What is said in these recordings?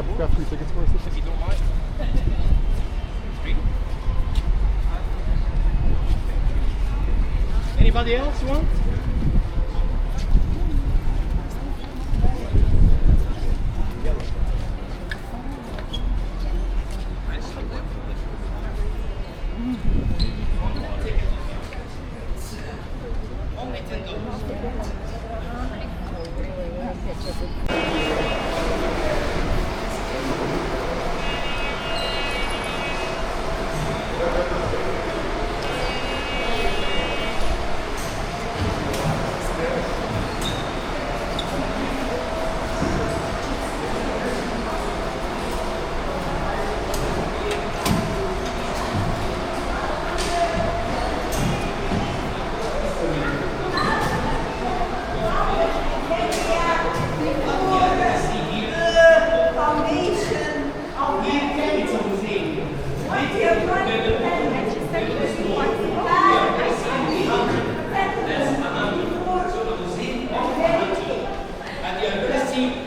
grab 3 tickets for us. If you don't mind. 3. Anybody else want? Only $10.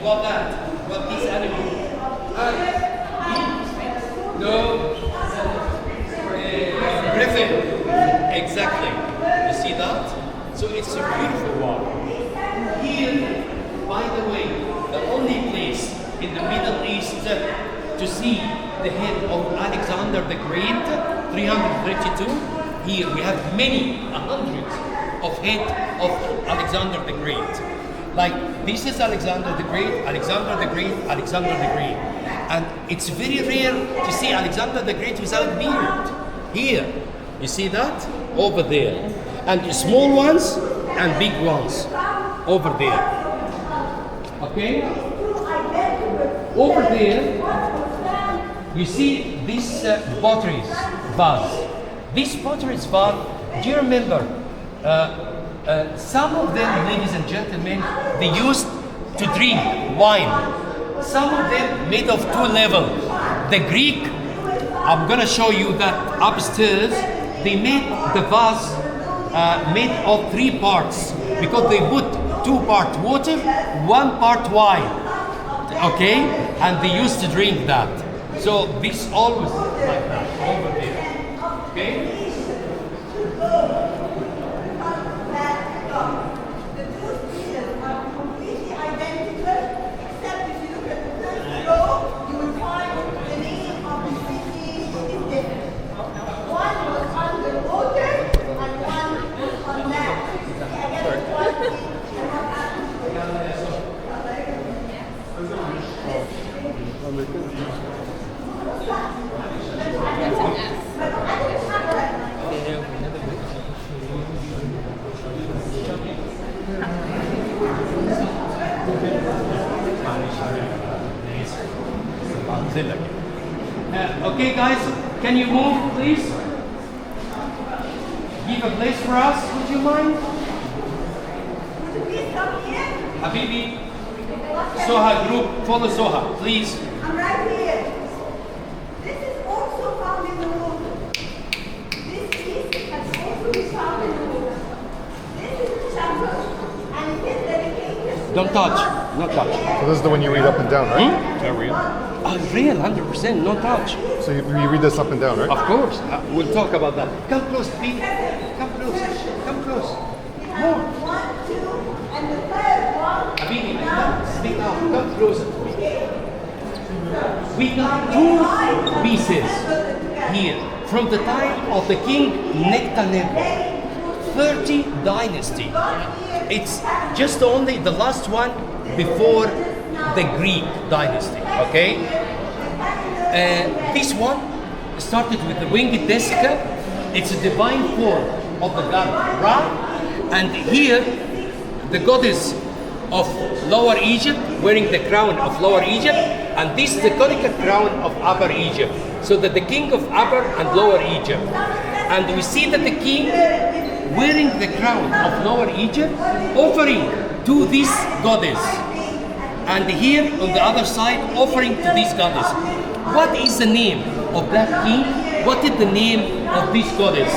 What this animal? No. Griffin. Exactly. You see that? So it's a beautiful one. Here, by the way, the only place in the Middle East to see the head of Alexander the Great, 332. Here we have many, hundreds of head of Alexander the Great. Like this is Alexander the Great, Alexander the Great, Alexander the Great. And it's very rare to see Alexander the Great without beard. Here, you see that? Over there. And small ones and big ones over there. Okay? Over there, you see this pottery vase. This pottery vase, do you remember? Some of them, ladies and gentlemen, they used to drink wine. Some of them made of 2 levels. The Greek, I'm gonna show you that upstairs, they made the vase made of 3 parts because they put 2 parts water, 1 part wine. Okay? And they used to drink that. So this always like that over there. Okay? Okay guys, can you move please? Give a place for us, would you mind? Would you please come here? Habibi, Soha group, follow Soha, please. I'm right here. This is also found in the water. This piece has also been found in the water. This is the chamber, and it is dedicated. Don't touch, not touch. So this is the one you read up and down, right? Hmm? Is that real? Real, 100%, no touch. So you read this up and down, right? Of course, we'll talk about that. Come close, Pete. Come close, come close. More. 1, 2, and the third one. Habibi, speak out, come closer to me. We got 2 pieces here from the time of the king Nectanebo, 30 dynasty. It's just only the last one before the Greek dynasty, okay? This one started with the winged disc. It's a divine form of the god Ra, and here the goddess of Lower Egypt wearing the crown of Lower Egypt, and this is the conical crown of Upper Egypt. So that the king of Upper and Lower Egypt. And we see that the king wearing the crown of Lower Egypt offering to this goddess. And here on the other side offering to this goddess. What is the name of that king? What is the name of this goddess?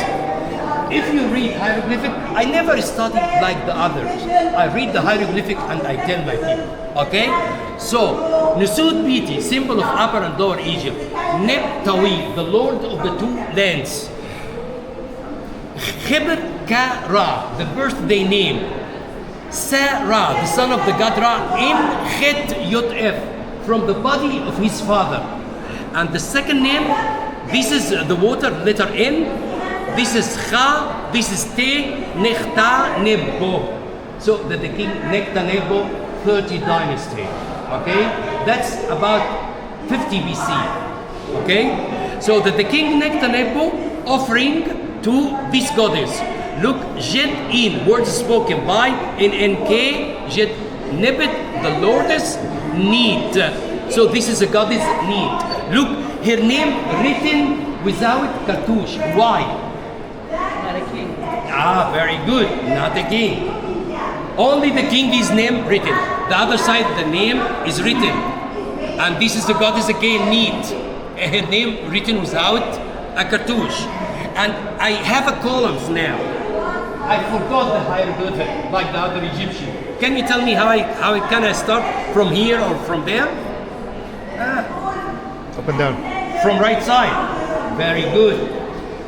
if you read hieroglyphic, I never studied like the others. I read the hieroglyphic and I tell my people. Okay? So, Nusud Biti, symbol of Upper and Lower Egypt. Neb Tawi, the Lord of the two lands. Khibr Ka Ra, the birthday name. Sa Ra, the son of the god Ra, in Chet Yot F, from the body of his father. And the second name, this is the water, letter N. This is Kha, this is Te, Nechta Nebo. So the king Nechta Nebo, 30 dynasty. Okay? That's about 50 BC. Okay? So the king Nechta Nebo offering to this goddess. Look, Jet in, words spoken by, in NK, Jet Nebet, the Lordess, Need. So this is a goddess Need. Look, her name written without cartouche. Why? Not a king. Ah, very good. Not a king. Only the king is name written. The other side, the name is written. And this is the goddess again, Need. Her name written without a cartouche. And I have a columns now. I forgot the hieroglyphic like the other Egyptian. Can you tell me how can I start from here or from there? Up and down. From right side. Very good.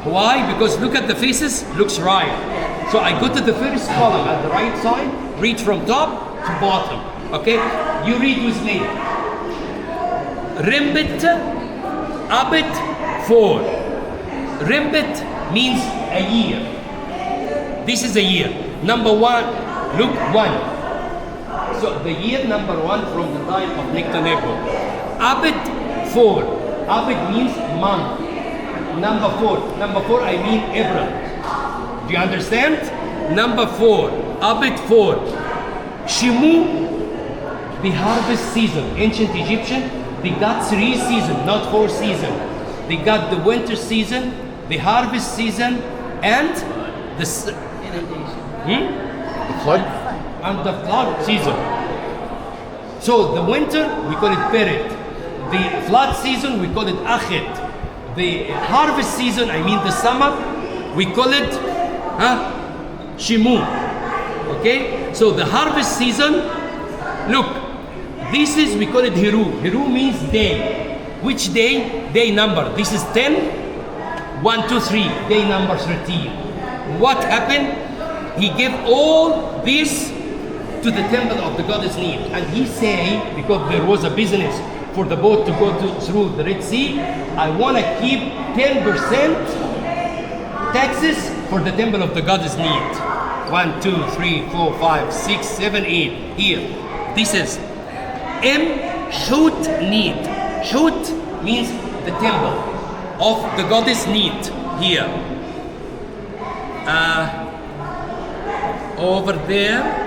Why? Because look at the faces, looks right. So I go to the first column at the right side, read from top to bottom. Okay? You read with me. Rimbit, Abit, 4. Rimbit means a year. This is a year. Number 1, look, 1. So the year number 1 from the time of Nechta Nebo. Abit, 4. Abit means month. Number 4. Number 4, I mean April. Do you understand? Number 4. Abit 4. Shimu, the harvest season. Ancient Egyptian, they got 3 seasons, not 4 seasons. They got the winter season, the harvest season, and the The flood? and the flood season. So the winter we call it Perit. The flood season we call it Achet. The harvest season, I mean the summer, we call it Shimu. Okay? So the harvest season, look, this is, we call it Hiru. Hiru means day. Which day? Day number. This is 10, 1, 2, 3, day number 13. What happened? He gave all this to the temple of the goddess Need. And he say, because there was a business for the boat to go through the Red Sea, I want to keep 10% taxes for the temple of the goddess Need. 1, 2, 3, 4, 5, 6, 7, 8. Here. This is Shut Need. Shut means the temple of the goddess Need. Here. Over there.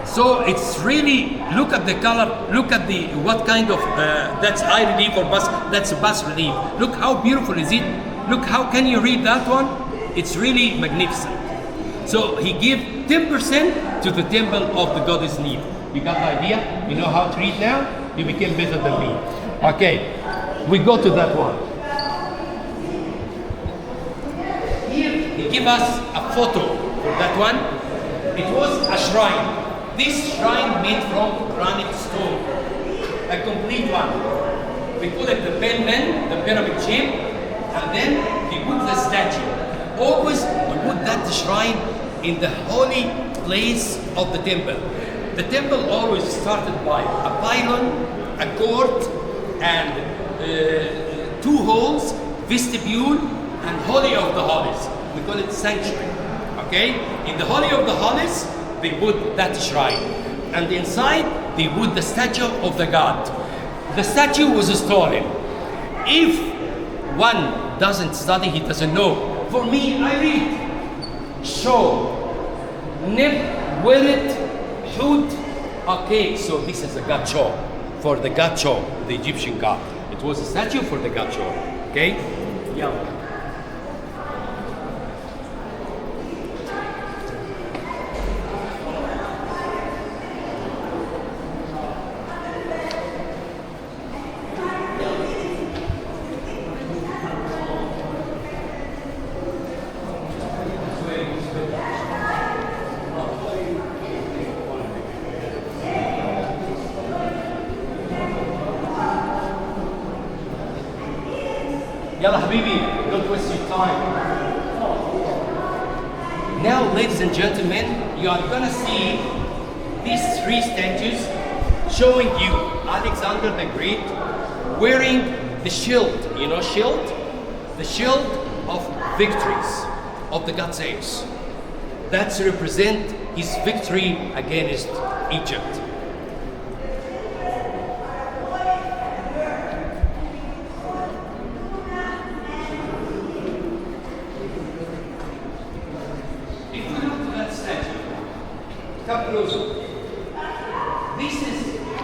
So it's really, look at the color, look at the, what kind of, that's high relief or bas, that's bas relief. Look how beautiful is it? Look how, can you read that one? It's really magnificent. So he gave 10% to the temple of the goddess Need. You got the idea? You know how to read now? You became better than me. Okay, we go to that one. Here, he gave us a photo for that one. It was a shrine. This shrine made from granite stone. A complete one. We call it the penman, the pyramid shape, and then he put the statue. Always we put that shrine in the holy place of the temple. The temple always started by a pylon, a court, and 2 halls, vestibule, and Holy of the Holies. We call it sanctuary. Okay? In the Holy of the Holies, they put that shrine. And inside, they put the statue of the god. The statue was stolen. If one doesn't study, he doesn't know. For me, I read. Show. Nib, Wirit, Hud. Okay, so this is the god Cho. For the god Cho, the Egyptian god. It was a statue for the god Cho. Okay? Yeah. Yalla habibi, don't waste your time. Now, ladies and gentlemen, you are gonna see these three statues showing you Alexander the Great wearing the shield. You know shield? The shield of victories of the God's age. That's represent his victory against Egypt. If you look at that statue, come closer. This is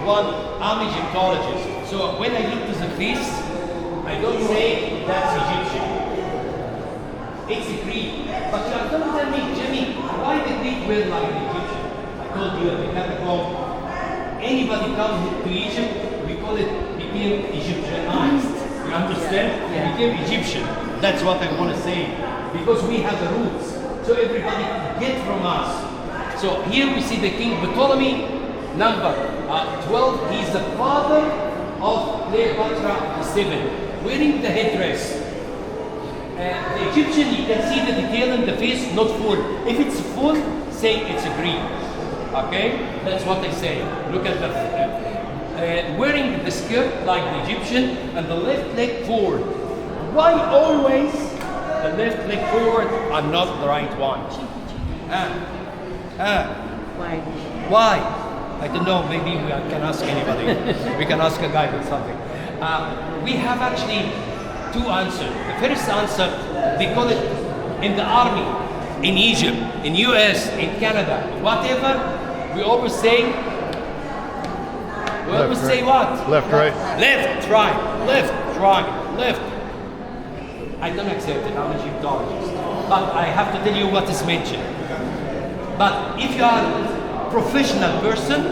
one I'm Egyptologist. So when I look to the face, I don't say that's Egyptian. It's a Greek. But you are going to tell me, Jimmy, why the Greek wear like the Egyptian? I told you they have to come. Anybody comes to Egypt, we call it became Egyptianized. You understand? It became Egyptian. That's what I want to say. Because we have the roots. So everybody get from us. So here we see the King Ptolemy, number 12. He's the father of Cleopatra VII, wearing the headdress. The Egyptian, you can see the detail in the face, not full. If it's full, say it's a Greek. Okay? That's what I say. Look at the wearing the skirt like the Egyptian and the left leg forward. Why always the left leg forward and not the right one? Why? I don't know. Maybe we can ask anybody. We can ask a guy or something. We have actually two answers. The first answer, they call it in the army, in Egypt, in US, in Canada, whatever. We always say. We always say what? Left, right. Left, right, left, right, left. I don't accept it. I'm a Egyptologist, but I have to tell you what is mentioned. But if you are a professional person,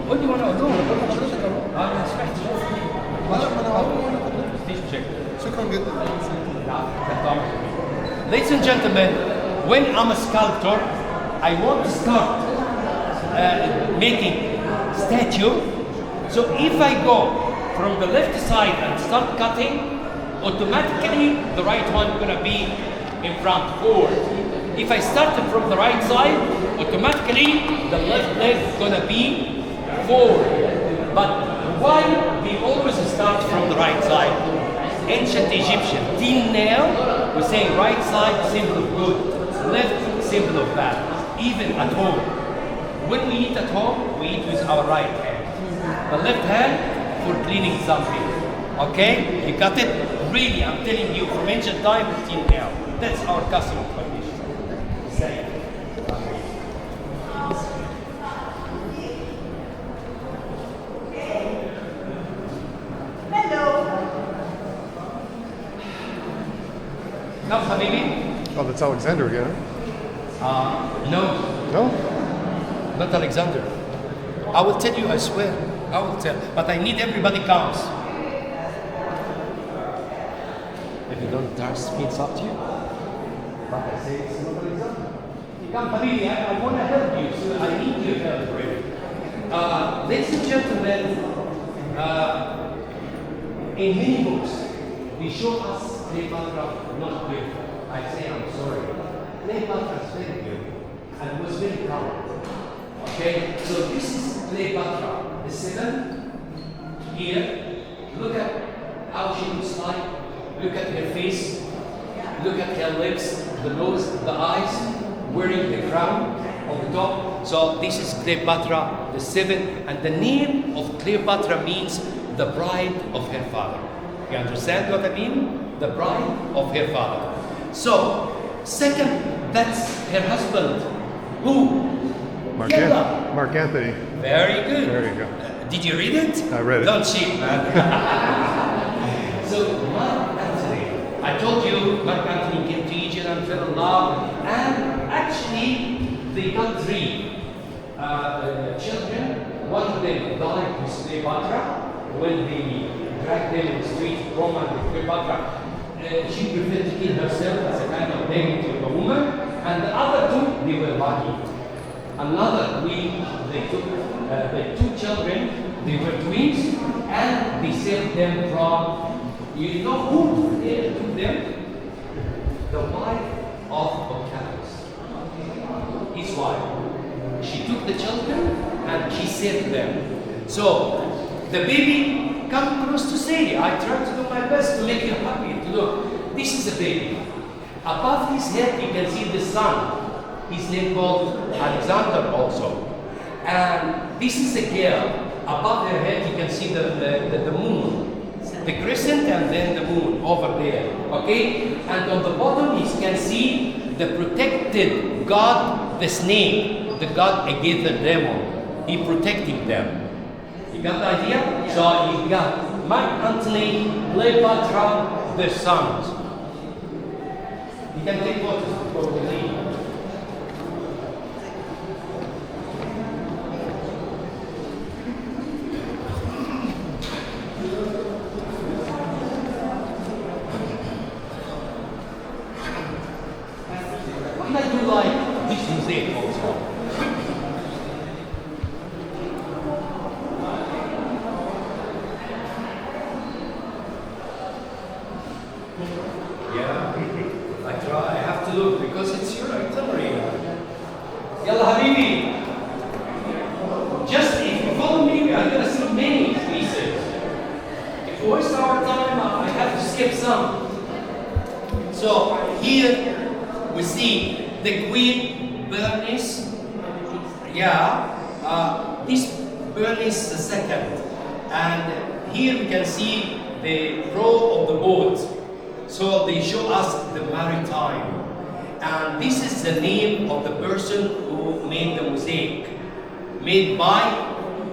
what do you want to do? Ladies and gentlemen, when I'm a sculptor, I want to start making statue. So if I go from the left side and start cutting, automatically the right one is gonna be in front forward. If I started from the right side, automatically the left leg is gonna be forward. But why we always start from the right side? Ancient Egyptian, till now, we say right side symbol of good, left symbol of bad. Even at home. When we eat at home, we eat with our right hand. The left hand for cleaning something. Okay? You got it? Really, I'm telling you, from ancient time till now. That's our custom tradition. Say it. Hello. Now, Habibi? Oh, that's Alexander again. No, No? not Alexander. I will tell you, I swear. I will tell. But I need everybody comes. If you don't trust me, it's up to you. But I say it's not Alexander. You come, Habibi, I want to help you, so I need your help, really. Ladies and gentlemen, in many books, they show us Cleopatra not good. I say I'm sorry. Cleopatra is very good and was very proud. Okay, so this is Cleopatra, the seventh. Here, look at how she looks like. Look at her face. Look at her lips, the nose, the eyes, wearing the crown on the top. So this is Cleopatra, the seventh, and the name of Cleopatra means the bride of her father. You understand what I mean? The bride of her father. So, second, that's her husband. Who? Mark, Yalla. Mark Anthony. Very good. There you go. Did you read it? I read it. Don't cheat, man. So, Mark Anthony. I told you, Mark Anthony came to Egypt and fell in love. And actually, they got three children. One of them died with Cleopatra when they dragged them in the street of Rome with Cleopatra. She preferred to kill herself as a kind of dignity of a woman. And the other two, they were lucky. Another week, the they took the two children, they were twins, and they saved them from, you know who took them? The wife of Octavius. His wife. She took the children and she saved them. So the baby come close to say, I try to do my best to make you happy. To look, this is a baby. Above his head you can see the sun. His name called Alexandria also. And this is a girl. Above her head you can see the moon. The crescent and then the moon over there. Okay? And on the bottom you can see the protected God, the snake, the God against the devil. He protecting them. You got the idea? Yeah. So you got Mark Antony, Cleopatra, their sons. You can take photos before we leave. I do like this mosaic also. Yeah, I try. I have to look because it's your itinerary. Yalla Habibi. Just if you follow me, we are gonna see many pieces. If we waste our time, I have to skip some. So here we see the Queen Bernice. Yeah, this Bernice II. And here we can see the row of the boat. So they show us the maritime. And this is the name of the person who made the mosaic. Made by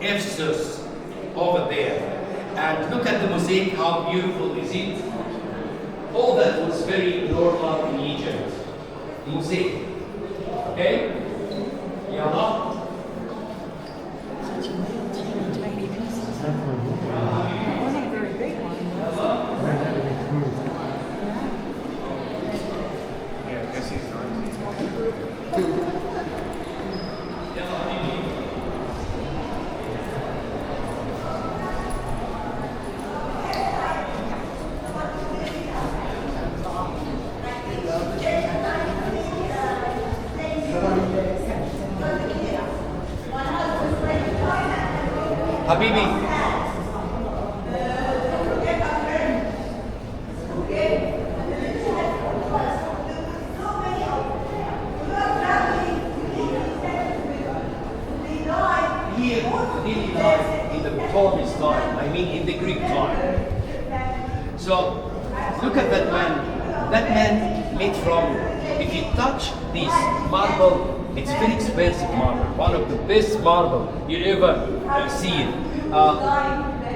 Ephesus over there. And look at the mosaic, how beautiful is it? All that was very normal in Egypt. Mosaic. Okay? Yalla. Tiny pieces. One a very big one. Yeah, I guess he's not. Habibi. Here, daily life in the Ptolemy's time, I mean in the Greek time. So, look at that man. That man made from, if you touch this marble, it's very expensive marble, one of the best marble you ever see.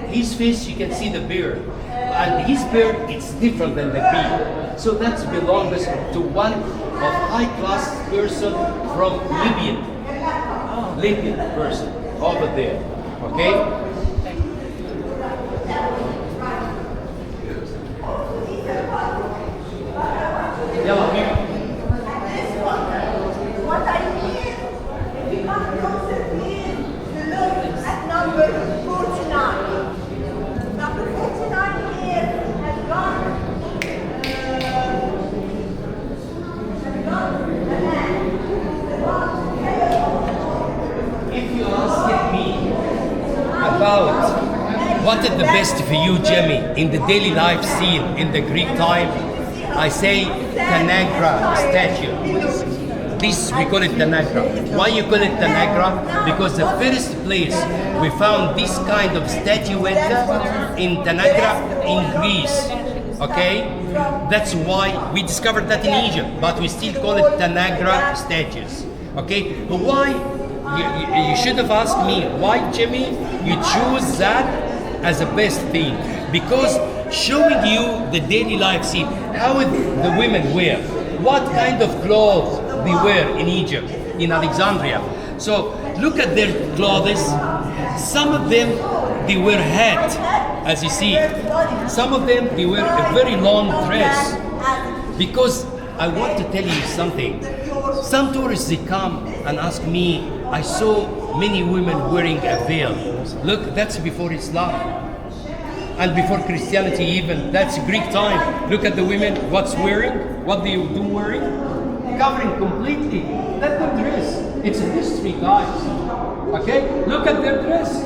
His face, you can see the beard, and his beard it's different than the beard. So that belongs to one of high-class person from Libyan person over there. Okay. Yeah. What I mean, if you come closer, please, to look at number 49. Number 49 here has got a man. If you ask me about what is the best for you, Jimmy, in the daily life scene in the Greek time, I say Tanagra statue. This we call it Tanagra. Why you call it Tanagra? Because the first place we found this kind of statuette in Tanagra in Greece. Okay? That's why we discovered that in Egypt, but we still call it Tanagra statues. Okay? But why? You should have asked me, why, Jimmy, you choose that as the best thing? Because showing you the daily life scene, how the women wear, what kind of clothes they wear in Egypt, in Alexandria. So look at their clothes. Some of them, they wear hat, as you see. Some of them, they wear a very long dress. Because I want to tell you something. Some tourists, they come and ask me, I saw many women wearing a veil. Look, that's before Islam. And before Christianity even, that's Greek time. Look at the women, what's wearing, what they do wearing. Covering completely. Let them dress. It's a history, guys. Okay? Look at their dress.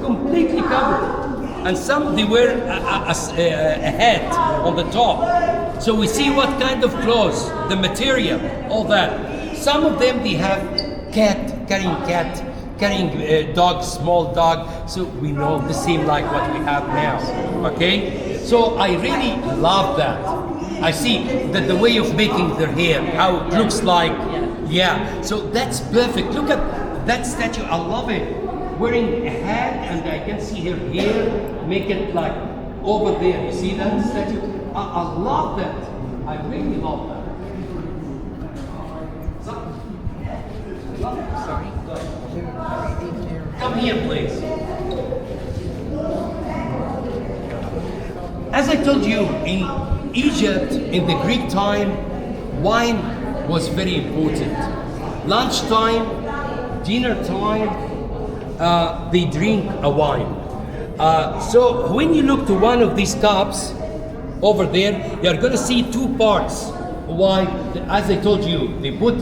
Completely covered. And some, they wear a hat on the top. So we see what kind of clothes, the material, all that. Some of them, they have carrying dog, small dog. So we know the same like what we have now. Okay? So I really love that. I see that the way of making their hair, how it looks like. Yeah. So that's perfect. Look at that statue. I love it. Wearing a hat, and I can see her hair, make it like over there. You see that statue? I love that. I really love that. Sorry. Come here, please. As I told you, in Egypt, in the Greek time, wine was very important. Lunchtime, dinner time, they drink a wine. So when you look to one of these cups over there, you're going to see two parts. Why? As I told you, they put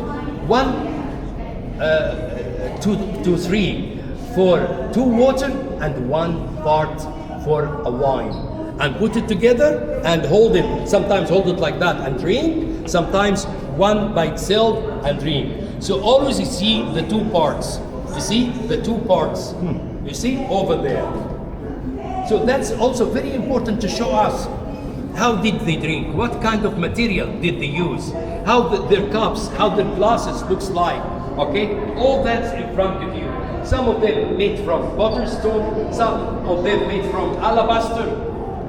two, three for two water and one part for a wine. And put it together and hold it. Sometimes hold it like that and drink. Sometimes one by itself and drink. So always you see the two parts. You see the two parts. You see over there. So that's also very important to show us how did they drink, what kind of material did they use, how their cups, how their glasses looks like. Okay, all that's in front of you. Some of them made from potter's stone, some of them made from alabaster.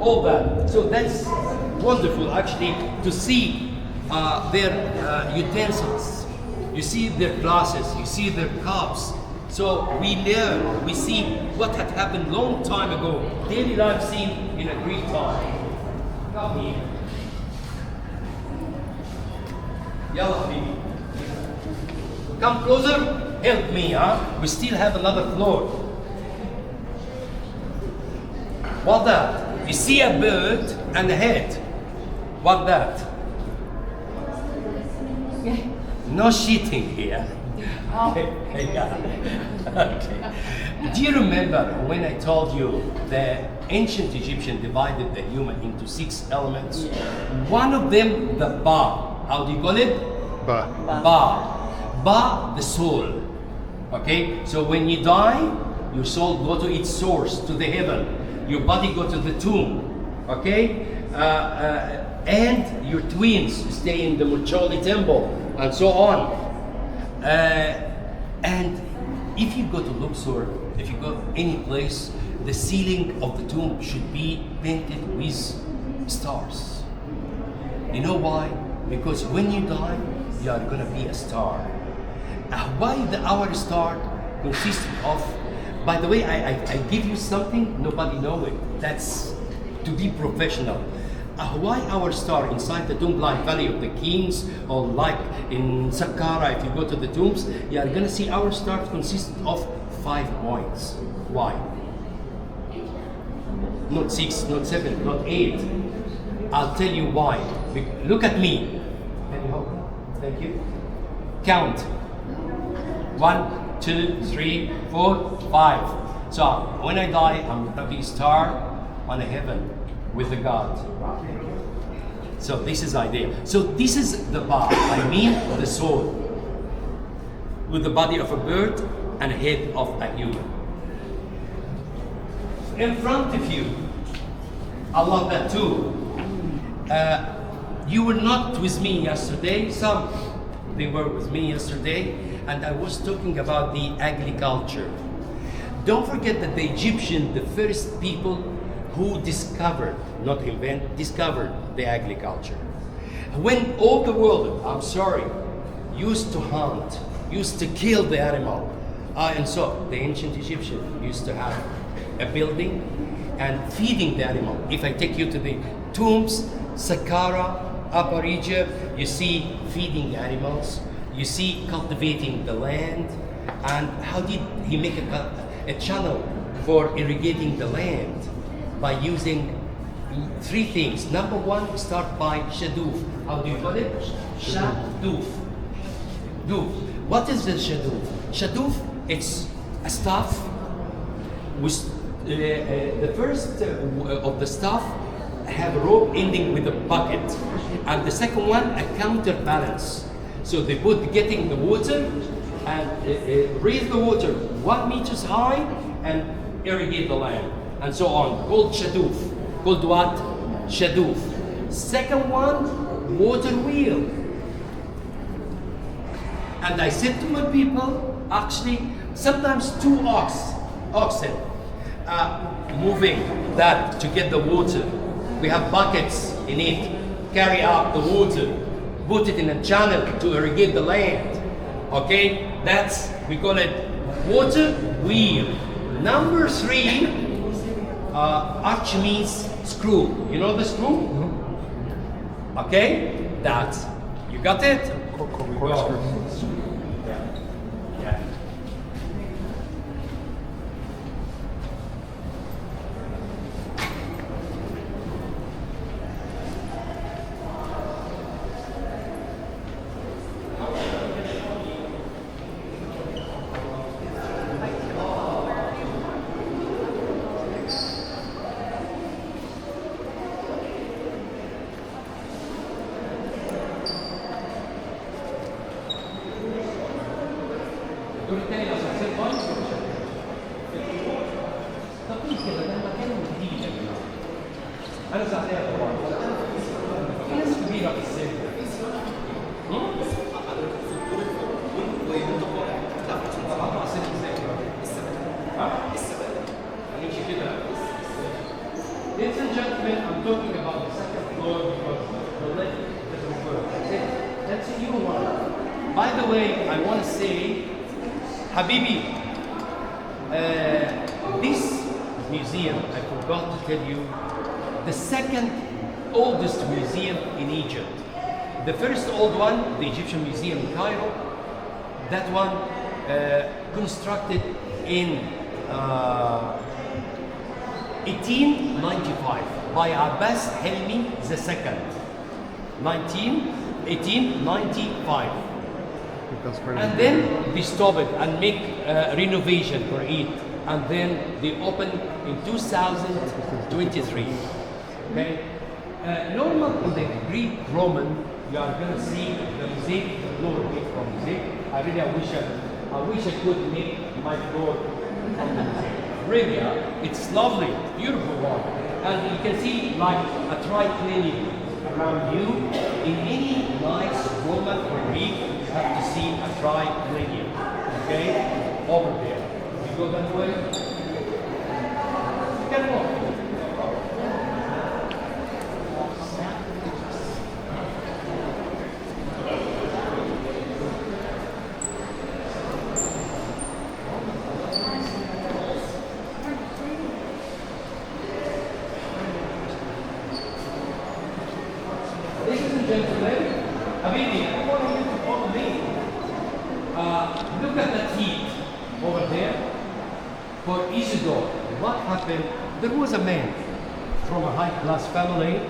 All that. So that's wonderful actually to see their utensils. You see their glasses, you see their cups. So we learn, we see what had happened long time ago. Daily life seen in a Greek time. Come here. Yalla baby. Come closer, help me, huh? We still have another floor. What that? You see a bird and a head. What that? No cheating here. Okay. Do you remember when I told you the ancient Egyptian divided the human into 6 elements? One of them, the Ba. How do you call it? Ba. Ba. Ba, the soul. Okay? So when you die, your soul go to its source, to the heaven. Your body go to the tomb, okay? And your twins stay in the Mucholi temple, and so on. And if you go to Luxor, if you go any place, the ceiling of the tomb should be painted with stars. You know why? Because when you die, you are gonna be a star. Why our star consists of? By the way, I give you something, nobody know it. That's to be professional. Why our star inside the tomb, like Valley of the Kings, or like in Saqqara, if you go to the tombs, you are going to see our star consists of 5 points. Why? Not 6, not 7, not 8. I'll tell you why. Look at me. Can you hold me? Thank you. Count. 1, 2, 3, 4, 5. So when I die, I'm going to be a star on a heaven with the God. So this is idea. So this is the Ba. I mean the soul, with the body of a bird and head of a human. In front of you, I love that too. You were not with me yesterday. Some they were with me yesterday. And I was talking about the agriculture. Don't forget that the Egyptians, the first people who discovered, not invent, discovered the agriculture. When all the world, I'm sorry, used to hunt, used to kill the animal, and so the ancient Egyptians used to have a building and feeding the animal. If I take you to the tombs, Saqqara, Upper Egypt, you see feeding animals. You see cultivating the land, And how did he make a channel for irrigating the land? By using three things. Number one, start by shadoof. How do you call it? Shadoof. Doof. What is the shadoof? Shadoof, it's a staff with the first of the staff have a rope ending with a bucket, and the second one a counterbalance. So they put getting the water and raise the water 1 meter high and irrigate the land, and so on. Called shadoof. Called what? Shadoof. Second one, water wheel. And I said to my people, actually, sometimes two oxen moving that to get the water. We have buckets in it, carry out the water, put it in a channel to irrigate the land. Okay, we call it water wheel. Number three, arch means screw. You know the screw? Okay, you got it? Yeah. أنا ساعتين طبعا. في ناس كبيرة في السن. طبعا سن Ladies and gentlemen, I'm talking about the second floor because the lift doesn't work. That's a new one. By the way, I want to say, Habibi, this museum, I forgot to tell you, the second oldest museum in Egypt. The first old one, the Egyptian Museum in Cairo, that one constructed in 1895 by Abbas Helmi II. 1895. And then they stopped it and make renovation for it. And then they opened in 2023. Okay. Normal in the Greek Roman, you are going to see the mosaic, the floor from mosaic. I wish I could make my floor from the mosaic. Really, it's lovely, beautiful one, and you can see like a triclinium around you. In any nice Roman or Greek, you have to see a triclinium. Okay, over there. You go that way. You can walk. Gentlemen, Habibi, I want you to follow me. Look at that heat over there. For Isidore, what happened? There was a man from a high-class family,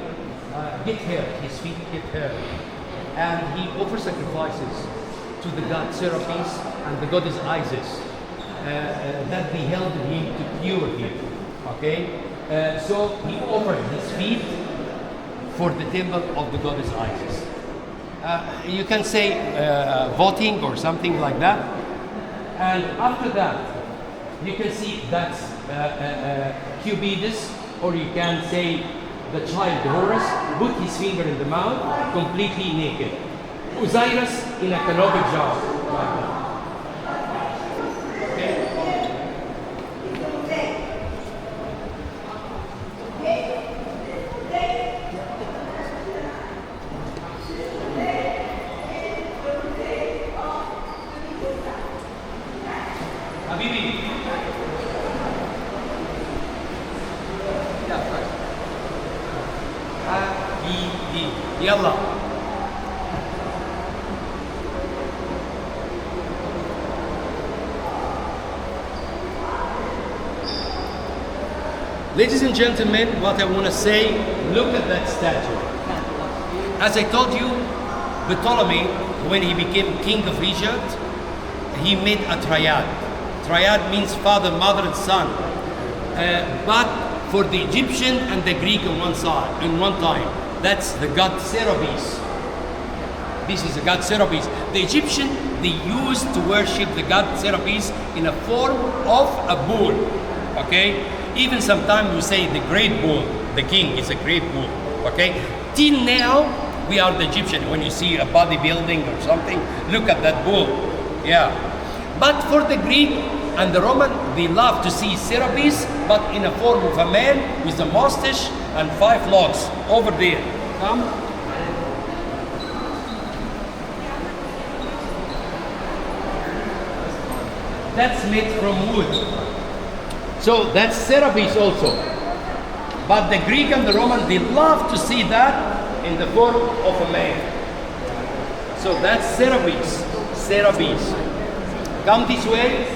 get hurt, his feet get hurt, and he offered sacrifices to the god Serapis and the goddess Isis that they held him to cure him. Okay, so he offered his feet for the temple of the goddess Isis. You can say voting or something like that. And after that, you can see that's Cupids, or you can say the child Horus put his finger in the mouth, completely naked. Osiris in a canopic jar, like that. يلا Ladies and gentlemen, what I want to say, look at that statue. As I told you, Ptolemy, when he became king of Egypt, he made a triad. Triad means father, mother, and son. But for the Egyptian and the Greek on one side, in one time, that's the god Serapis. This is the god Serapis. The Egyptian, they used to worship the god Serapis in a form of a bull. Okay? Even sometimes we say the great bull. The king is a great bull. Okay? Till now, we are the Egyptian. When you see a bodybuilding or something, look at that bull. Yeah. But for the Greek and the Roman, they love to see Serapis, but in a form of a man with a mustache and 5 locks over there. Come. That's made from wood. So that's Serapis also. But the Greek and the Roman, they love to see that in the form of a man. So that's Serapis. Serapis. Come this way.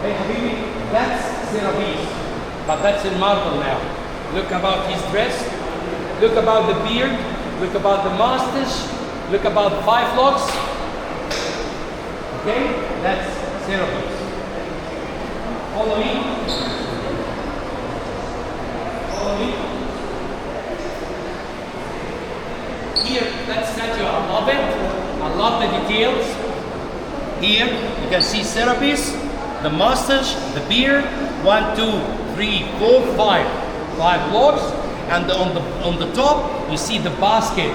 Hey Habibi, that's Serapis. But that's in marble now. Look about his dress. Look about the beard. Look about the mustache. Look about the 5 locks. Okay? That's Serapis. Follow me. Follow me. Here, that statue, I love it. I love the details. Here, you can see Serapis, the mustache, the beard. 1, 2, 3, 4, 5. 5 locks, and on the top you see the basket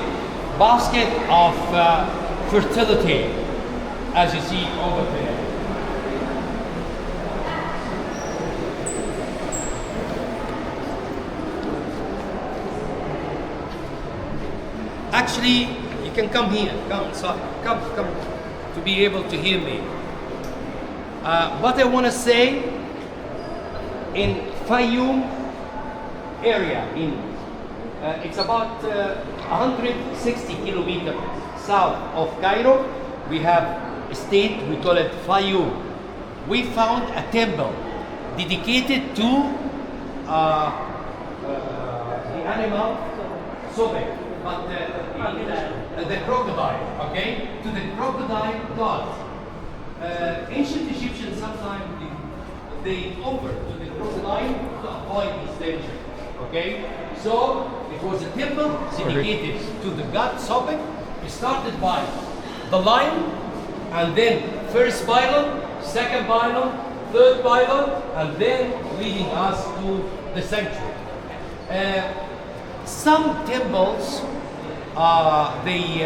of fertility, as you see over there. Actually, you can come here, come inside, come, to be able to hear me. What I want to say, in Fayoum area, it's about 160 kilometers south of Cairo. We have a state, we call it Fayoum. We found a temple dedicated to the animal Sobek, but the crocodile, okay? To the crocodile god. Ancient Egyptians sometimes they offer to the crocodile to avoid his danger. Okay, so it was a temple dedicated to the god Sobek. It started by the lion, and then first pylon, second pylon, third pylon, and then leading us to the sanctuary. Some temples they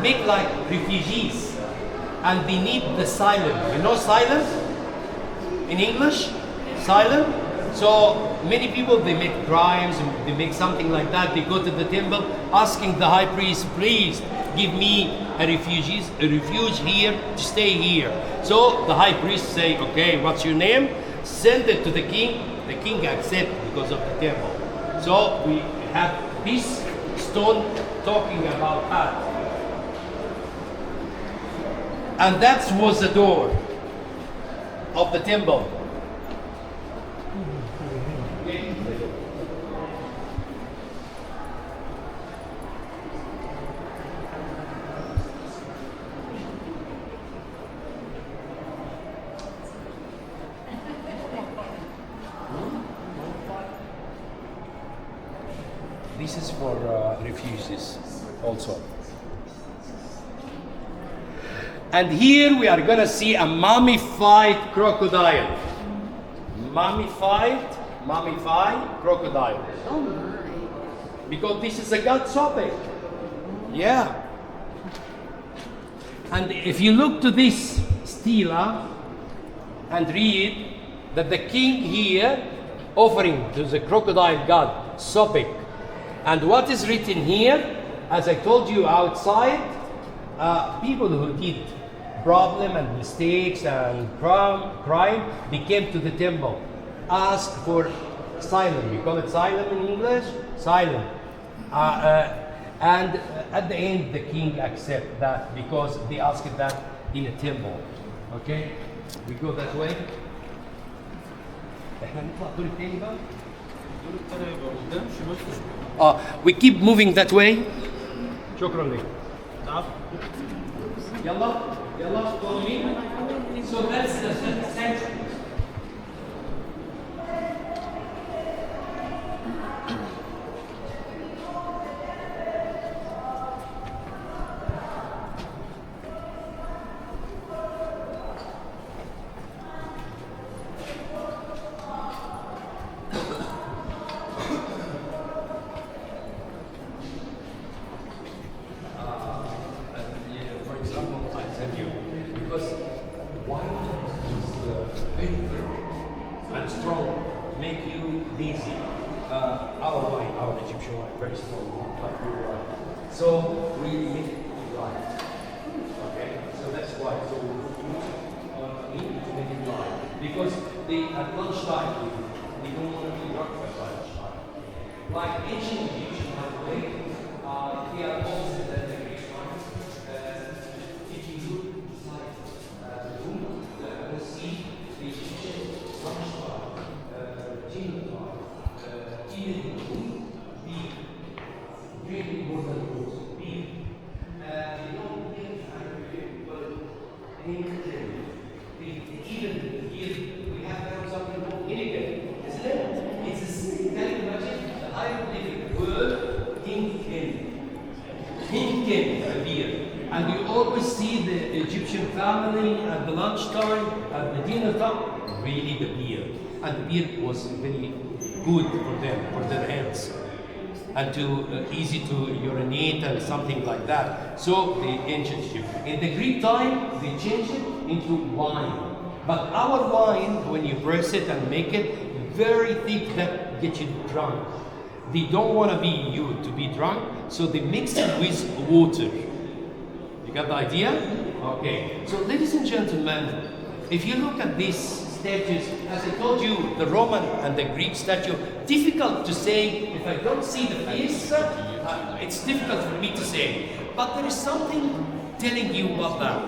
make like refugees, and they need the silent. You know silent in English, silent. So many people, they make crimes, they make something like that. They go to the temple asking the high priest, please give me a refuge here to stay here. So the high priest say, okay, what's your name? Send it to the king. The king accepts because of the temple. So we have this stone talking about that. And that was the door of the temple. This is for refugees also. And here we are gonna see a mummified crocodile. Mummified crocodile. Oh my. Because this is a god Sobek. Yeah. And if you look to this stela and read that the king here offering to the crocodile god Sobek. And what is written here, as I told you outside, people who did problem and mistakes and crime, they came to the temple, asked for asylum. We call it asylum in English, asylum. And at the end, the king accept that because they asked that in a temple. Okay, we go that way. We keep moving that way. شكرا لك. يلا follow me. So that's the sanctuary. For example, I tell you, because white is very firm and strong, make you lazy. Our wine, our Egyptian wine, very strong, like your wine. So we make it light. Okay, so that's why. So we need to make it light because at lunchtime we don't want to be drunk at lunchtime. Like ancient Egyptian have a way, they are also that the Greek ones, if you look inside the room, you will see the Egyptian lunchtime, dinner time, even in the room, beef, drinking more than rose, beef. They don't give but even here we have found something called vinegar, isn't it? It's a, can you imagine the hieroglyphic word hinken, beer. And you always see the Egyptian family at the lunchtime, at the dinner time, really the beer. And the beer was very good for them, for their health. And easy to urinate and something like that. So the ancient Egypt. In the Greek time, they changed it into wine. But our wine, when you press it and make it very thick, that gets you drunk. They don't want to be drunk, so they mix it with water. You got the idea? Okay. So ladies and gentlemen, if you look at these statues, as I told you, the Roman and the Greek statue, difficult to say. If I don't see the face, it's difficult for me to say. But there is something telling you about that.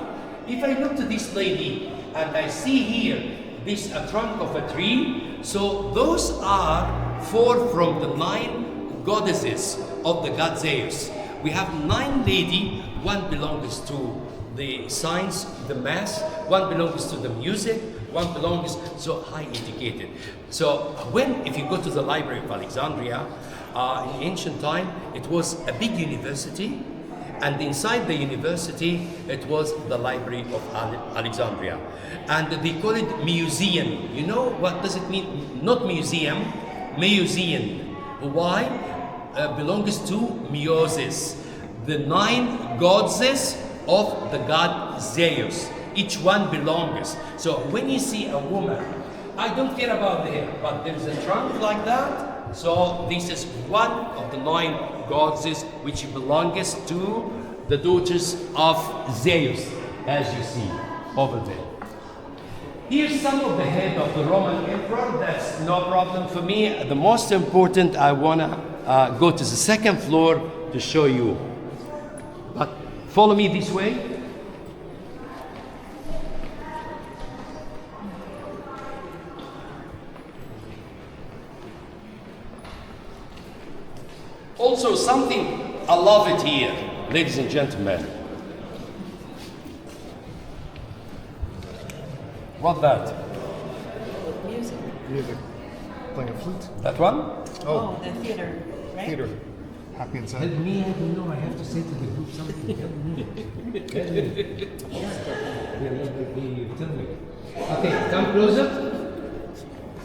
If I look to this lady and I see here this trunk of a tree, so those are 4 from the 9 goddesses of the god Zeus. We have 9 ladies. 1 belongs to the science, the math. 1 belongs to the music. 1 belongs so high educated. So if you go to the Library of Alexandria, in ancient time, it was a big university, and inside the university, it was the Library of Alexandria. And they call it museum. You know what does it mean? Not museum, museum. Why? Belongs to Moses, the 9 goddesses of the god Zeus. Each one belongs. So when you see a woman, I don't care about the hair, but there's a trunk like that. So this is one of the 9 goddesses which belongs to the daughters of Zeus, as you see over there. Here's some of the head of the Roman emperor. That's no problem for me. The most important, I want to go to the 2nd floor to show you. But follow me this way. Also something, I love it here, ladies and gentlemen. What's that? Music. Music. Playing a flute. That one? Oh, the theater, right? Theater. Happy Let inside. me, I don't know, I have to say to the group something. Tell me. Tell me. Okay, come closer.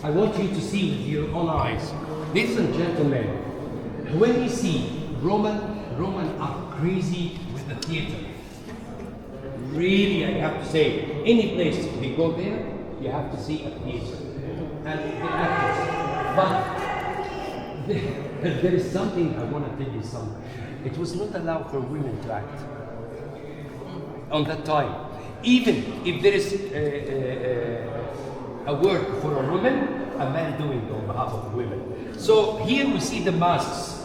I want you to see with your own eyes. Ladies and gentlemen, when you see Roman are crazy with the theater. Really, I have to say, any place we go there, you have to see a theater and the actors. But there is something I want to tell you something. It was not allowed for women to act on that time. Even if there is a work for a woman, a man doing it on behalf of women. So here we see the masks.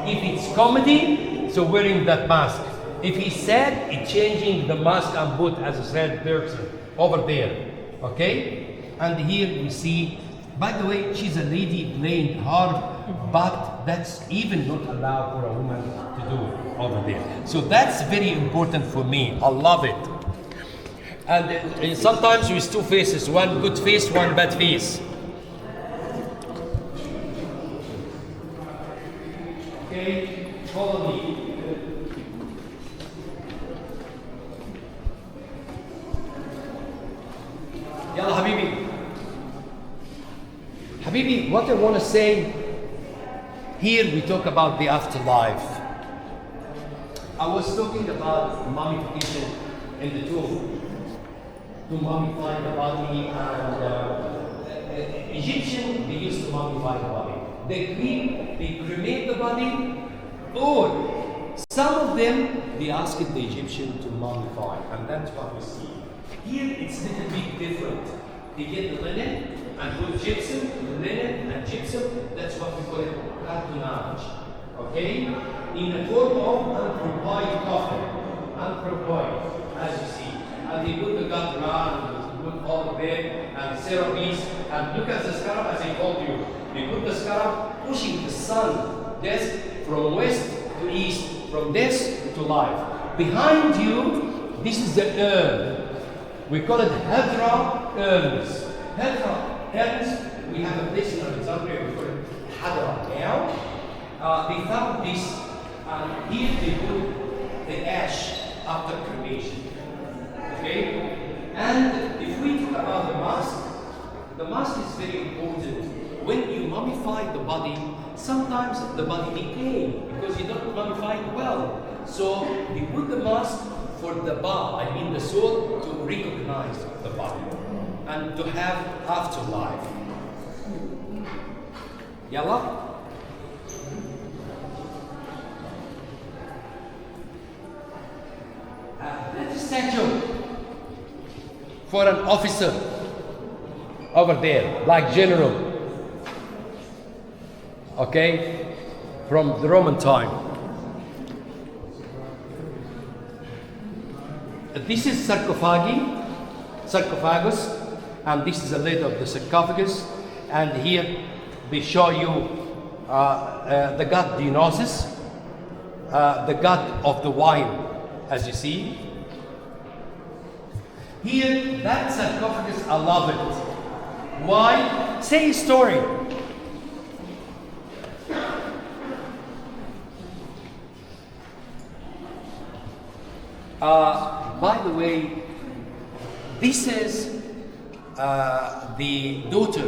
If it's comedy, So wearing that mask. If he said, it's changing the mask and put as a third person over there. Okay? And here we see, by the way, she's a lady playing harp, but that's even not allowed for a woman to do it over there. So that's very important for me. I love it. And sometimes with two faces, one good face, one bad face. Okay, follow me. Yalla Habibi. Habibi, what I want to say, here we talk about the afterlife. I was talking about mummification in the tomb. To mummify the body, and Egyptian, they used to mummify the body. The Greek, they cremate the body, or some of them, they asked the Egyptian to mummify, and that's what we see. Here, it's a little bit different. They get the linen and put gypsum, linen and gypsum, that's what we call it cartonnage. Okay? In the form of unprepared coffin. Unprepared, as you see. And they put the gut around, and put all of them, and ceremonies, and look at the scarab as I told you. They put the scarab pushing the sun, death from west to east, from death to life. Behind you, this is the urn. We call it Hadra urns. Hadra urns, we have a place in Alexandria, we call it Hadra now. They found this, and here they put the ash after cremation. Okay? And if we talk about the mask is very important. When you mummify the body, sometimes the body decays because you don't mummify it well. So you put the mask for the the soul, to recognize the body and to have afterlife. Yalla? That's a statue for an officer over there, like general. Okay? From the Roman time. This is sarcophagus, and this is the lid of the sarcophagus. And here they show you the god Dionysus, the god of the wine, as you see. Here, that sarcophagus, I love it. Why? Say a story. By the way, this is the daughter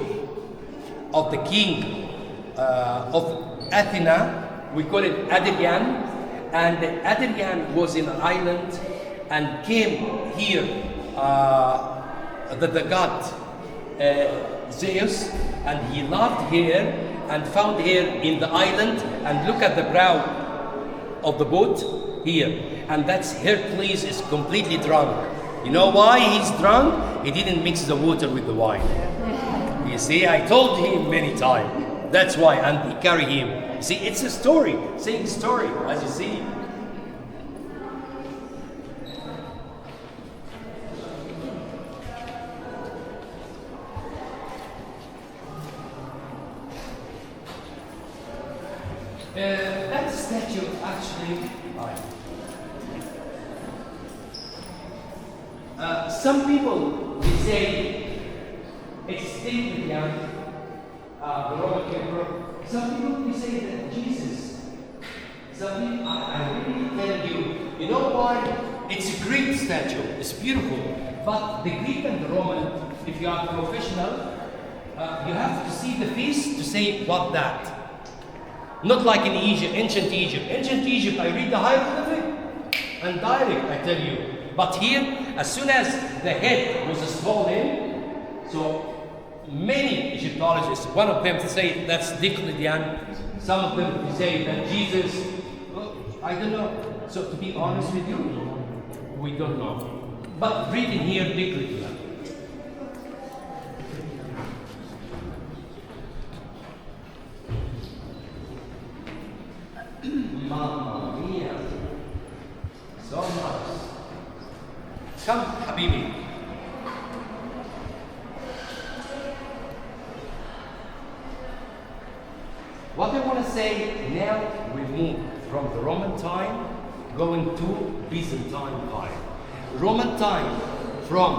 of the king of Athena. We call it Adrian. And Adrian was in an island and came here, the god Zeus, and he loved her and found her in the island. And look at the brow of the boat here. And that's Hercules is completely drunk. You know why he's drunk? He didn't mix the water with the wine. You see, I told him many times. That's why, and he carry him. You see, it's a story, same story, as you see. That statue actually. Some people they say it's still young, the Roman emperor. Some people they say that Jesus. Some people, I really tell you, you know why? It's a Greek statue. It's beautiful, but the Greek and the Roman, if you are professional, you have to see the face to say what that. Not like in Egypt, ancient Egypt. Ancient Egypt, I read the hieroglyphic and direct, I tell you. But here, as soon as the head was swollen, so many Egyptologists, one of them say that's Diocletian, some of them say that Jesus, I don't know. So to be honest with you, we don't know. But written here, Diocletian. Mamma mia. What I want to say now, we move from the Roman time going to Byzantine time. Roman time from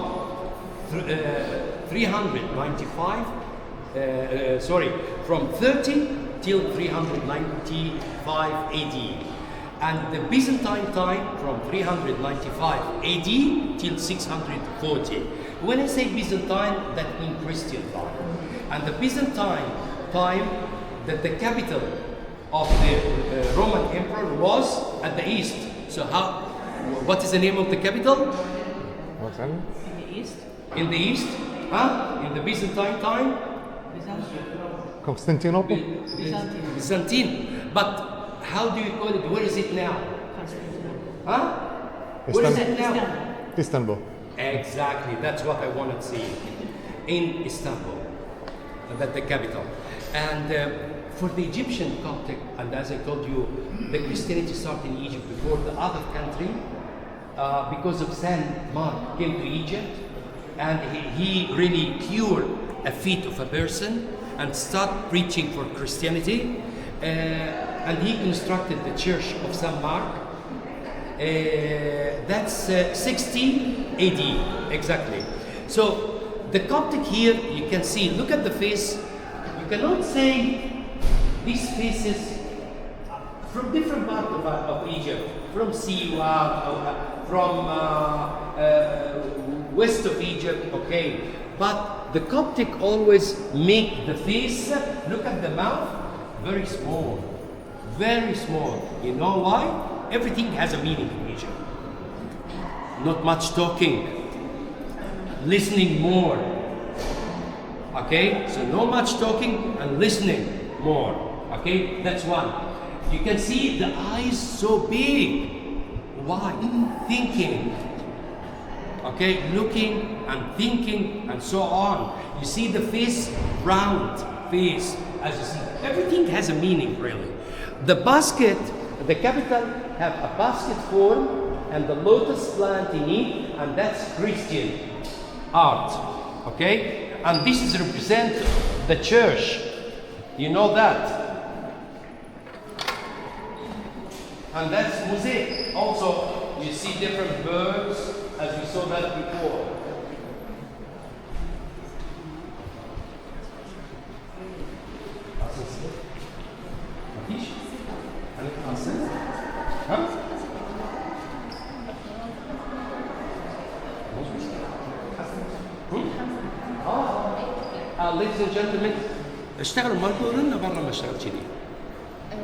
395, from 30 till 395 AD. And the Byzantine time from 395 AD till 640. When I say Byzantine, that means Christian time. And the Byzantine time, that the capital of the Roman emperor was at the east. So what is the name of the capital? What's that? In the east, In the east? Huh? In the Byzantine time? Byzantium. Constantinople? Byzantium. Byzantine. But how do you call it? Where is it now? Constantinople. Huh? Where is it now? Istanbul. Exactly, that's what I want to see in Istanbul, that's the capital. And for the Egyptian Coptic, and as I told you, the Christianity started in Egypt before the other country, because of Saint Mark came to Egypt, and he really cured a feet of a person and started preaching for Christianity, and he constructed the church of Saint Mark. That's 60 AD, exactly. So the Coptic here, you can see, look at the face. You cannot say these faces from different parts of Egypt, from Siwa, from west of Egypt, okay. But the Coptic always make the face, look at the mouth, very small, very small. You know why? Everything has a meaning in Egypt. Not much talking, listening more. Okay, so no much talking and listening more. Okay, that's one. You can see the eyes so big. Why? Thinking. Okay, looking and thinking and so on. You see the face, round face, as you see. Everything has a meaning, really. The basket, the capital have a basket form and the lotus plant in it, and that's Christian art, okay? And this is represent the church, you know that. And that's mosaic. Also, you see different birds, as we saw that before. Ladies and gentlemen, اشتغلوا ما تقولوا لنا برا ما اشتغلت كذي. لا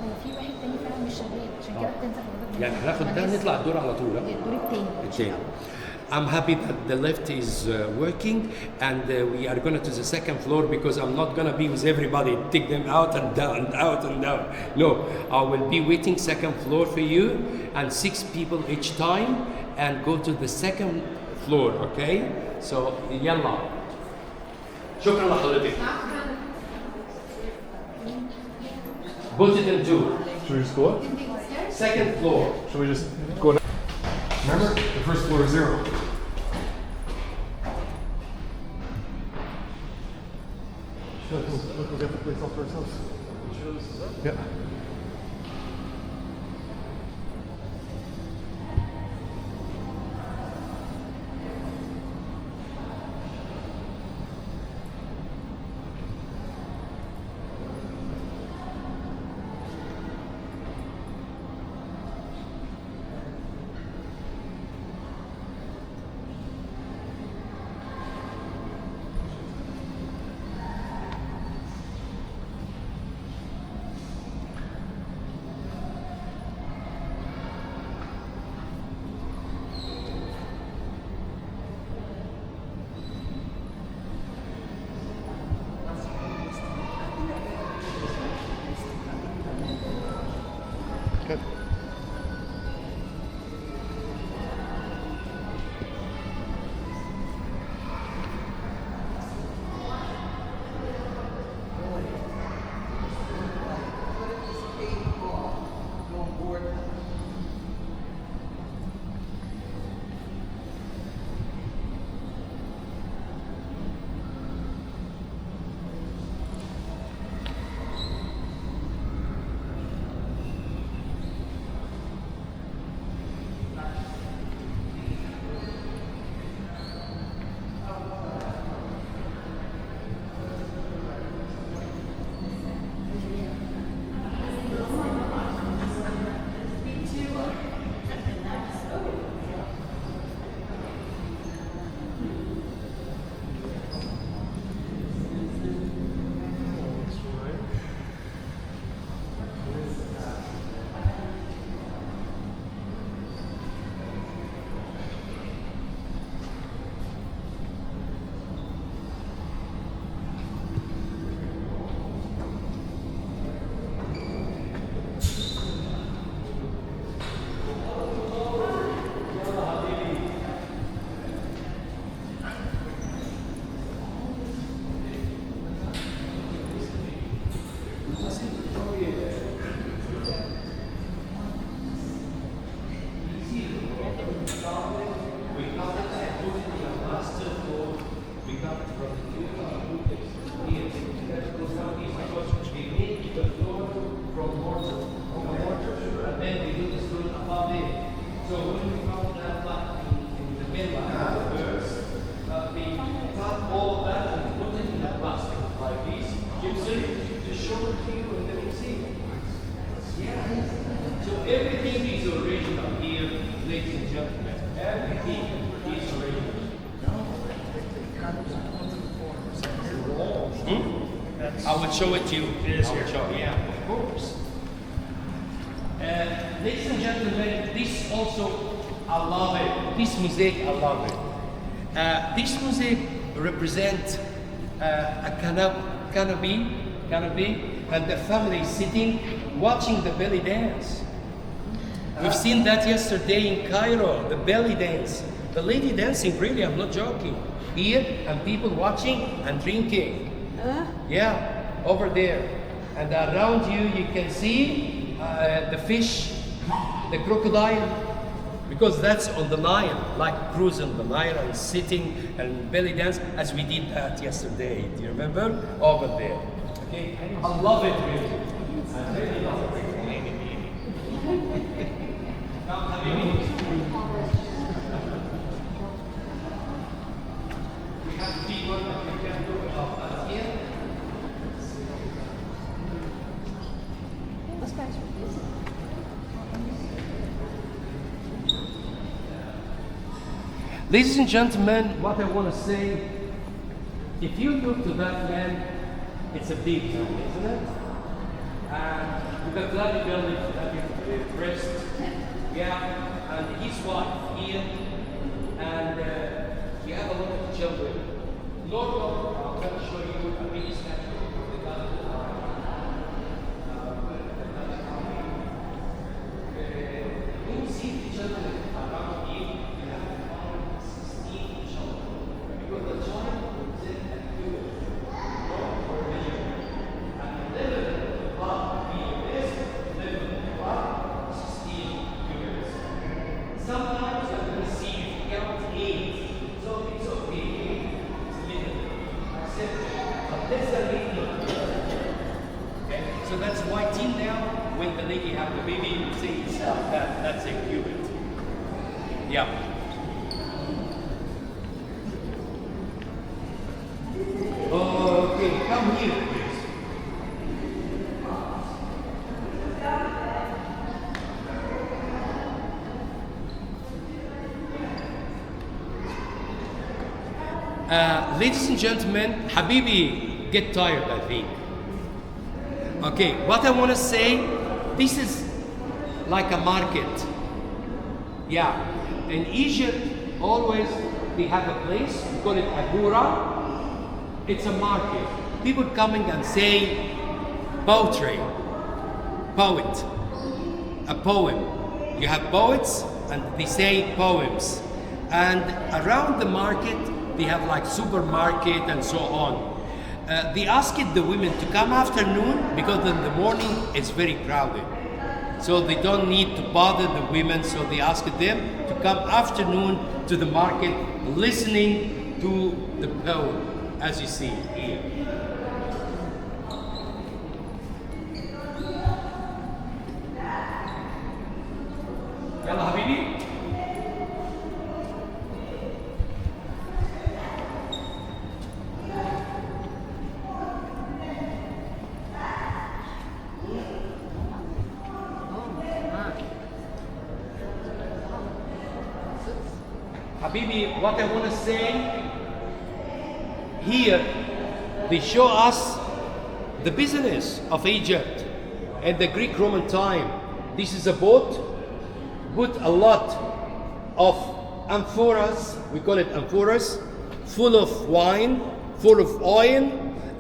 هو في واحد تاني فعلا مش شغال عشان كده بتنزل حضرتك. يعني هناخد ده نطلع الدور على طول. الدور التاني. التاني. I'm happy that the lift is working, and we are going to the second floor because I'm not going to be with everybody, take them out and down, out and down. No, I will be waiting second floor for you, and 6 people each time, and go to the second floor, okay? So, يلا. شكرا لحضرتك. Put it in 2. Should we just go up? Second floor. Should we just go down? Remember, the first floor is 0. Look, we'll get the place all for ourselves. Yeah. I will show it to you. It is here. Yeah, of course. Ladies and gentlemen, this also, I love it. This mosaic, I love it. This mosaic represents a canopy, and the family sitting, watching the belly dance. We've seen that yesterday in Cairo, the belly dance. The lady dancing, really, I'm not joking. Here, and people watching and drinking. Yeah, over there. And around you, you can see the fish, the crocodile, because that's on the Nile, like cruising the Nile and sitting and belly dance, as we did that yesterday. Do you remember? Over there. Okay, I love it really. I really love it. Now, Habibi, we have people that we can do of us here. Let's go. Ladies and gentlemen, what I want to say, if you look to that man, it's a big man, isn't it? With a bloody belly, bloody breast, yeah, and his wife here, and you have a lot of children. Lord, I'm going to show you a mini statue of the God of the when you see the children around you, you have to find 16 children. Because the child is in a human, not for religion. And 11 above being this, 11 above 16 humans. Sometimes you're going to see if you count 8, so it's okay. It's little. But that's a little. Okay? So that's why till now, when the lady have the baby, you say it's that's a cubit. Yeah. Okay, come here, please. Ladies and gentlemen, Habibi get tired, I think. Okay, what I want to say, this is like a market. Yeah, in Egypt, always they have a place, we call it Agora. It's a market. People coming and say poetry, poet, a poem. You have poets and they say poems. And around the market, they have like supermarket and so on. They asked the women to come afternoon because in the morning it's very crowded. So they don't need to bother the women, so they asked them to come afternoon to the market listening to the poem, as you see here. Yalla Habibi. Habibi, what I want to say here, they show us the business of Egypt at the Greek Roman time. This is a boat, put a lot of amphoras, we call it amphoras, full of wine, full of oil,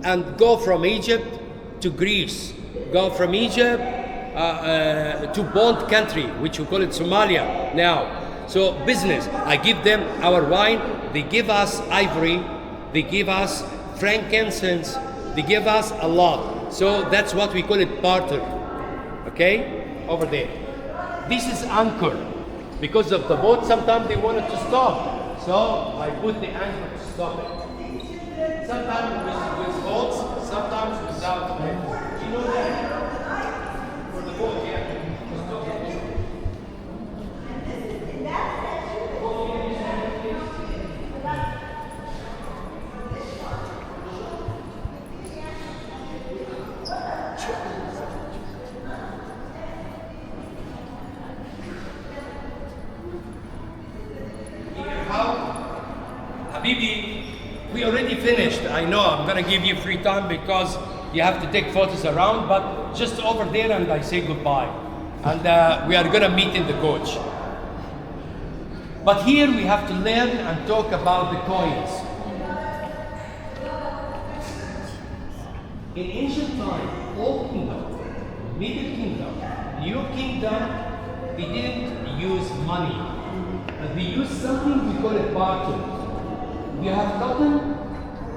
and go from Egypt to Greece, go from Egypt to Bond country, which we call it Somalia now. So business, I give them our wine, they give us ivory, they give us frankincense, they give us a lot. So that's what we call it barter, okay, over there. This is anchor. Because of the boat, sometimes they wanted to stop. So I put the anchor to stop it. Sometimes with boats, sometimes without boats. Do you know that? For the boat, yeah. Habibi, we already finished. I know I'm gonna give you free time because You have to take photos around, but just over there and I say goodbye. And we are gonna meet in the coach. But here we have to learn and talk about the coins. In ancient time, Old Kingdom, Middle Kingdom, New Kingdom, they didn't use money. They used something we call it barter. You have cotton,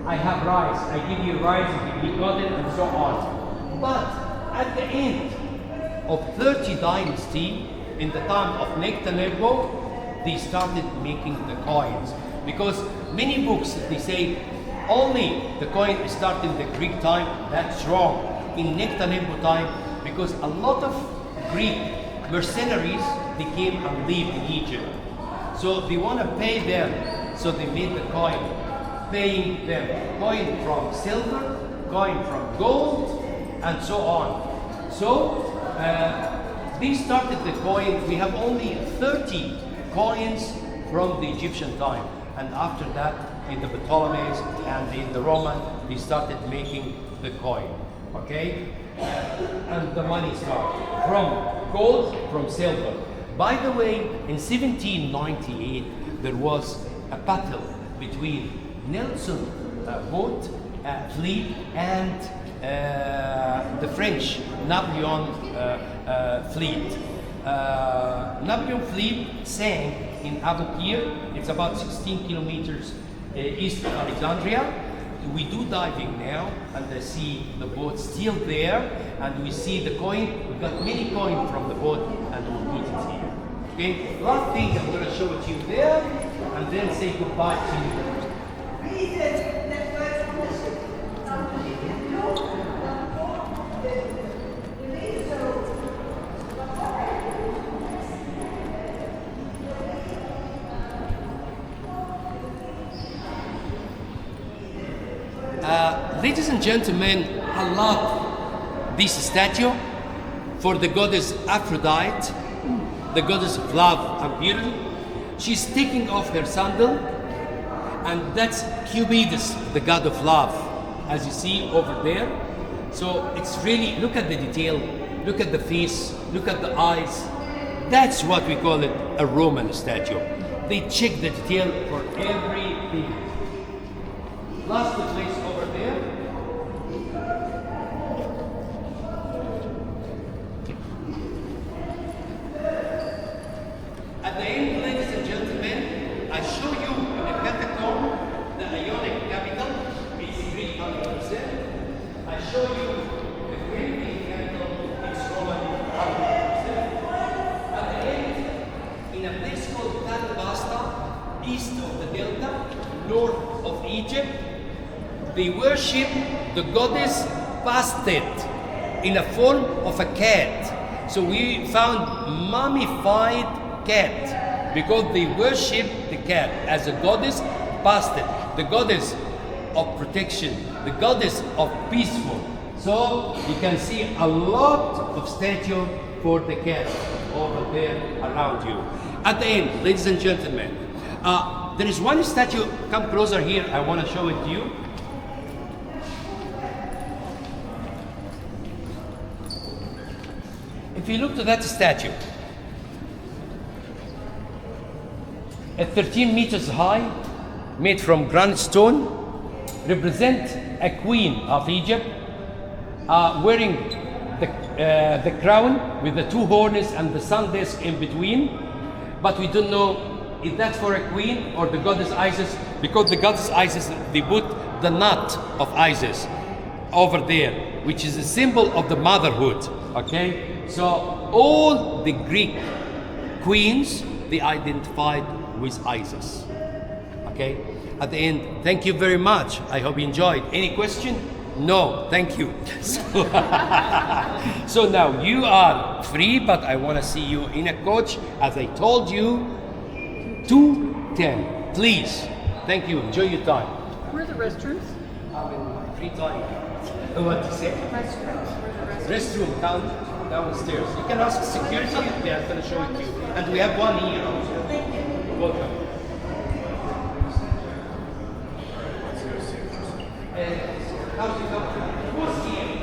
I have rice. I give you rice, I give you cotton, and so on. But at the end of 30 dynasty, in the time of Nectanebo, they started making the coins. Because many books, they say only the coin started in the Greek time. That's wrong. In Nectanebo time, because a lot of Greek mercenaries, they came and lived in Egypt. So they want to pay them, so they made the coin, paying them coin from silver, coin from gold, and so on. So they started the coin. We have only 30 coins from the Egyptian time, and after that, in the Ptolemies and in the Roman, they started making the coin. Okay, and the money started from gold, from silver. By the way, in 1798, there was a battle between Nelson boat fleet and the French Napoleon fleet. Napoleon fleet sank in Aboukir. It's about 16 kilometers east of Alexandria. We do diving now, and I see the boat still there, and we see the coin. We got many coins from the boat, and we'll put it here. Okay, last thing I'm going to show it to you there, and then say goodbye to you. Ladies and gentlemen, I love this statue for the goddess Aphrodite, the goddess of love and beauty. She's taking off her sandal, and that's Cupidus, the god of love, as you see over there. So it's really, look at the detail, look at the face, look at the eyes. That's what we call it a Roman statue. They check the detail for everything. Last place over there. At the end, ladies and gentlemen, I show you in the catacomb, the Ionic capital. It's Greek 100%. I show you the Greek capital. It's Roman 100%. At the end, in a place called Talabasta, east of the Delta, north of Egypt, they worship the goddess Bastet in a form of a cat. So we found mummified cat because they worship the cat as a goddess Bastet, the goddess of protection, the goddess of peaceful. So you can see a lot of statue for the cat over there around you. At the end, ladies and gentlemen, there is one statue. Come closer here. I want to show it to you. If you look to that statue, at 13 meters high, made from granite stone, represent a queen of Egypt, wearing the crown with the two horns and the sun disk in between. But we don't know if that's for a queen or the goddess Isis, because the goddess Isis, they put the nut of Isis over there, which is a symbol of the motherhood. Okay, so all the Greek queens, they identified with Isis. Okay, at the end, thank you very much. I hope you enjoyed. Any question? No, thank you. So now you are free, but I want to see you in a coach, as I told you, 2:10. Please, thank you. Enjoy your time. Where are the restrooms? I'm in my free time. What to say? Restrooms. Where are the restrooms? Restroom downstairs. You can ask security, they are going to show it to you. And we have one here. Welcome. How's it going? Who's here?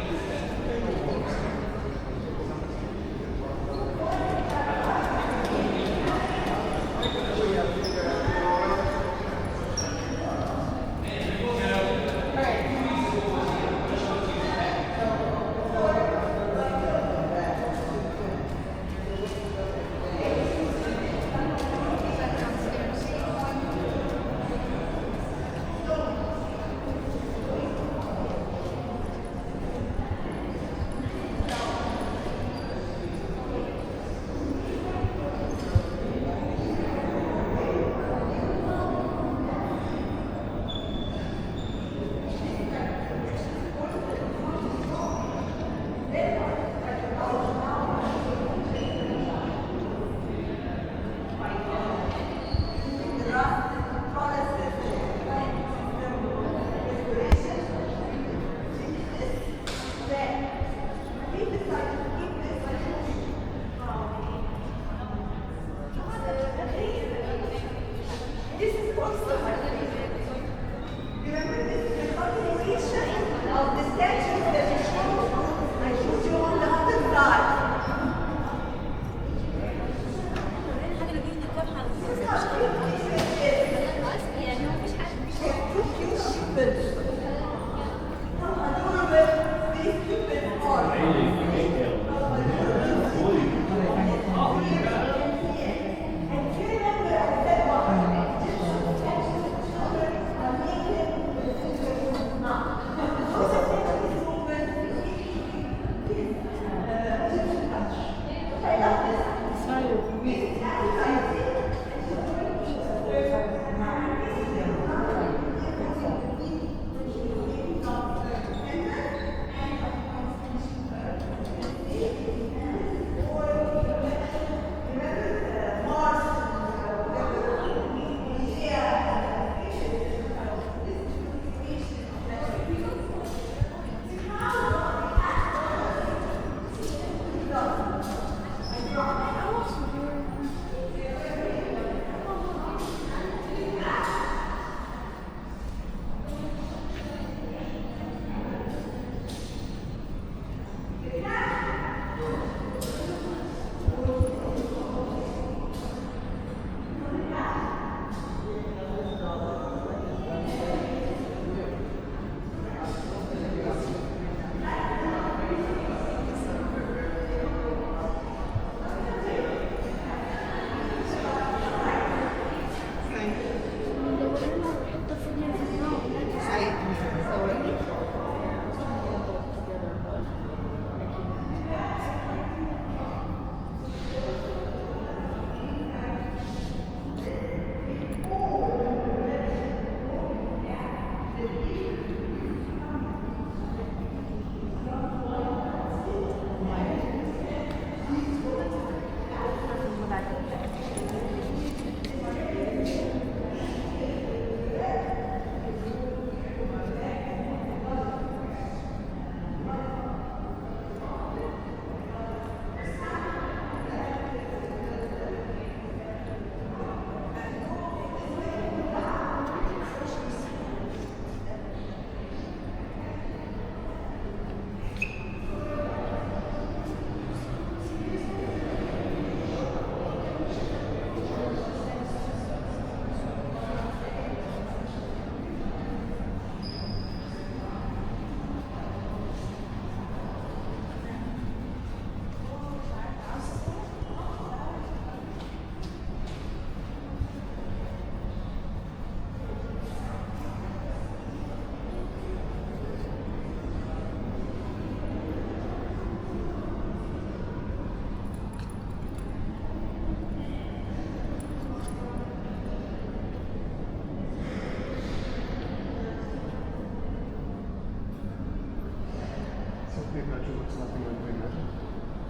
Something that looks nothing like doing that.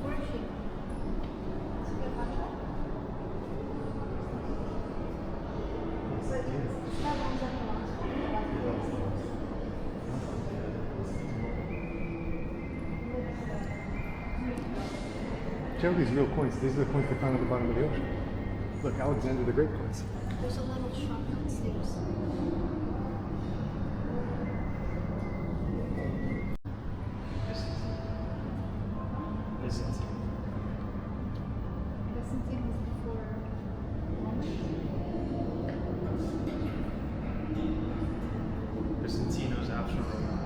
Where is she? Is it your partner? That one's on the last Check out these real coins. These are the coins they found at the bottom of the ocean. Look, Alexandria the Great coins. There's a little shop downstairs. Byzantine was before Byzantino's after Roman.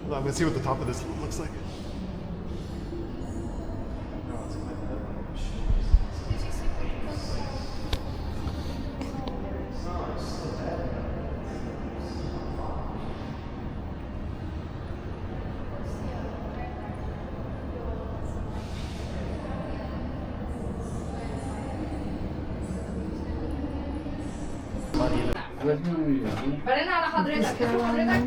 I'm gonna see what the top of this looks like. بعدين على حضرتك شوف حضرتك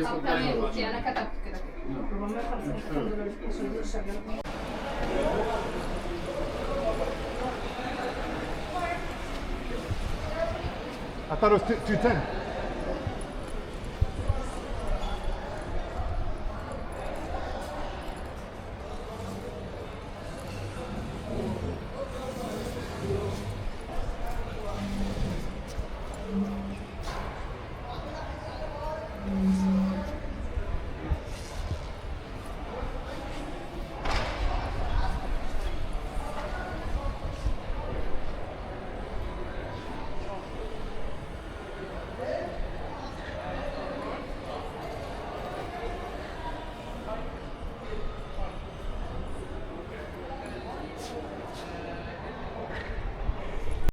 طب تمام اوكي انا كتبت كده 450 دولار شغاله. I thought it was 210.